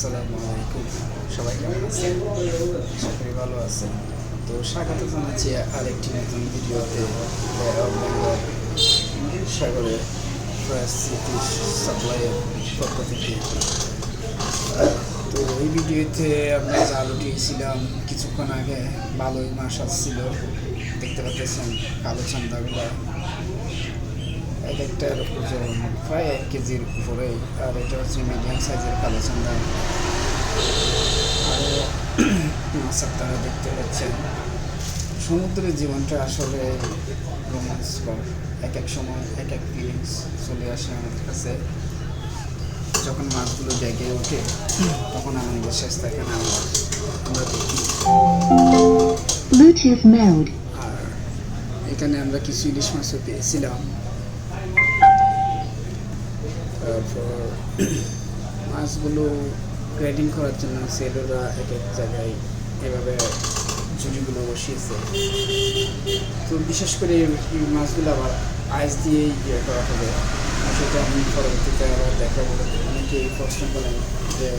আসসালামু আলাইকুম, সবাই কেমন আছেন? আশা করি ভালো আছেন। তো স্বাগত জানাচ্ছি আরেকটি নতুন ভিডিওতে বেঙ্গল সাগরে সিটি সাপ্লাইয়ের পক্ষ থেকে। তো এই ভিডিওতে আমরা জাল উঠিয়েছিলাম কিছুক্ষণ আগে। ভালোই মাছ আসছিল, দেখতে পাচ্ছেন কালো চান্দাগুলো এক একটার ওজন প্রায় 1 কেজির উপরেই। আর এটা হচ্ছে মিডিয়াম সাইজের কালো চান্দা। আর মাছ আপনারা দেখতে পাচ্ছেন। সমুদ্রের জীবনটা আসলে রোমাঞ্চকর। এক এক সময় এক এক ফিলিংস চলে আসে আমাদের কাছে। যখন মাছগুলো জেগে ওঠে তখন আমাদের শেষ থাকে না, আমরা দেখি। আর এখানে আমরা কিছু ইলিশ মাছও পেয়েছিলাম। তারপর মাছগুলো গ্রেডিং করার জন্য সেলররা এক এক জায়গায় এভাবে ঝুড়িগুলো বসিয়েছে। তো বিশেষ করে এই মাছগুলো আবার আইস দিয়েই ইয়ে করা হবে, সেটা আমি পরবর্তীতে আবার দেখাবো। অনেকেই প্রশ্ন করেন যে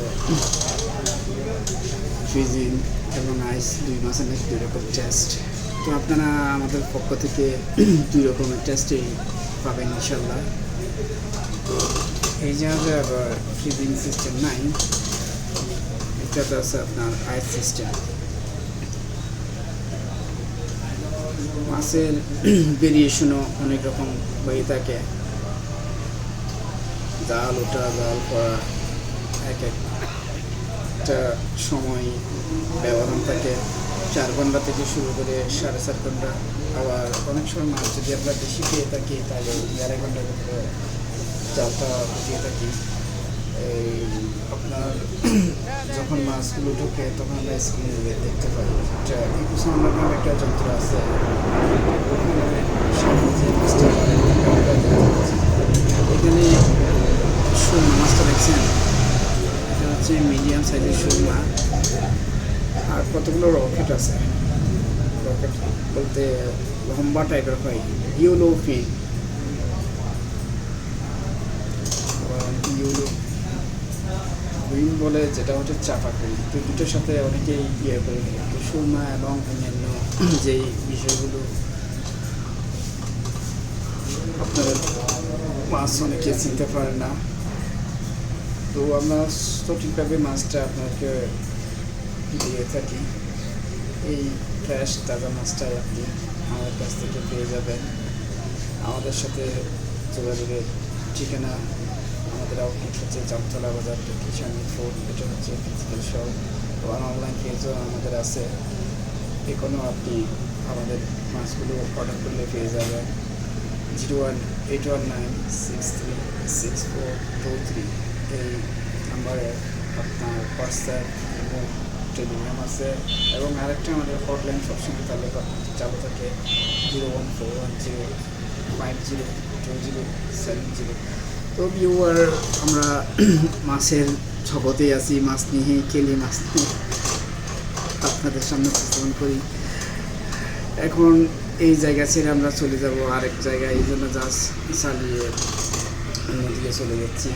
ফ্রিজিং এবং আইস দুই মাছের নাকি দুই রকম টেস্ট। তো আপনারা আমাদের পক্ষ থেকে দুই রকমের টেস্টই পাবেন ইনশাল্লাহ। এই জাহাজে আবার ফ্রিজিং সিস্টেম নাই, এটাতে আছে আপনার আইস সিস্টেম। মাছের ভেরিয়েশনও অনেক রকম হয়ে থাকে। জাল ওঠা জাল পড়া এক একটা সময় ব্যবধান থাকে। 4 ঘন্টা থেকে শুরু করে 4.5 ঘন্টা। আবার অনেক সময় মাছ যদি আমরা বেশি পেয়ে থাকি তাহলে 2.5 ঘন্টার ভিতরে জালটা উঠিয়ে থাকি। এই আপনার যখন মাছগুলো ঢোকে তখন আমরা স্ক্রিনে দেখতে পাই। এটা ইকোসাউন্ডার নামে একটা যন্ত্র আছে, এখানে সুরমা মাছটা দেখছেন। এটা হচ্ছে মিডিয়াম সাইজের সুরমা। আর কতগুলো রকেট আছে। রকেট বলতে লম্বা টাইপের হয়, ইউলো ফিন। ইউলো গ্রিন বলে, যেটা হচ্ছে চাপা করি। তো দুটোর সাথে অনেকেই ইয়ে করে। তো সুরমা এবং অন্যান্য যেই বিষয়গুলো আপনার মাছ অনেকে চিনতে পারে না। তো আমরা সঠিকভাবে মাছটা আপনাকে দিয়ে থাকি। এই ফ্রেশ তাজা মাছটাই আপনি আমাদের কাছ থেকে পেয়ে যাবেন। আমাদের সাথে যোগাযোগের ঠিকানা, আমাদের আউটলেট হচ্ছে জামতলা বাজার, কিষানি ফুড। এটা হচ্ছে ফিজিক্যাল শপ। এবং অনলাইন পেজও আমাদের আছে। এখনও আপনি আমাদের মাছগুলো অর্ডার করলে পেয়ে যাবেন। 01819636423 এই নাম্বারে আপনার হোয়াটসঅ্যাপ এবং টেলিগ্রাম আছে। এবং আরেকটা আমাদের হটলাইন সবসময় তাহলে চালু থাকে, 01410502070। তো ভিউয়ার, আমরা মাছের জগতেই আছি, মাছ নিয়ে খেলি, মাছ নিয়ে আপনাদের সামনে উপস্থাপন করি। এখন এই জায়গা ছেড়ে আমরা চলে যাব আরেক জায়গায়, এই জন্য জাহাজ চালিয়ে অন্যদিকে চলে যাচ্ছি।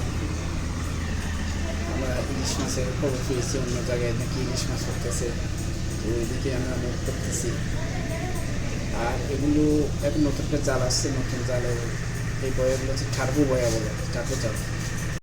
আমরা ইলিশ মাছের খবর পেয়েছি, অন্য জায়গায় নাকি ইলিশ মাছ করতেছে, তো ওইদিকে আমরা মুভ করতেছি। আর এগুলো এখন নতুন একটা জাল আসছে, নতুন জালের এই বয়াগুলো হচ্ছে টার্বো বয়া বলে, টার্বো জাল।